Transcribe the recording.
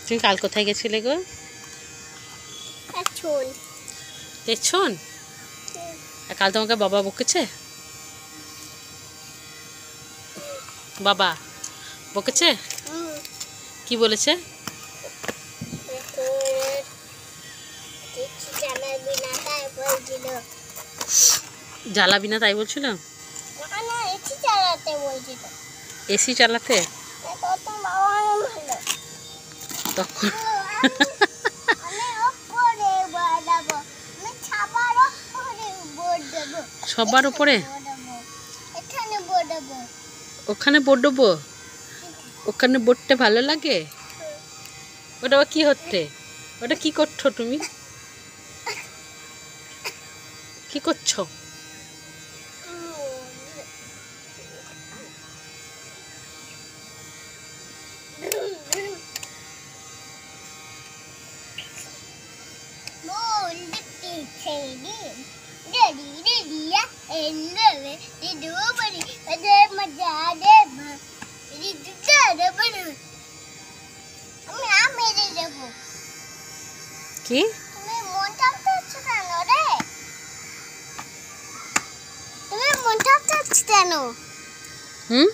তুমি কাল কোথায় গেছিলে গো? পেছন। কাল তোমাকে বাবা বকেছে? বাবা বকেছে? কি বলেছে? জ্বালাবি না তাই বলছিল? এসি চালাতে? তখন সবার উপরে ওখানে বোর্ড দেবো? ওখানে বোর্ডটা ভালো লাগে? ওটা কি হচ্ছে? ওটা কি করছো তুমি? কি করছো? কি হুম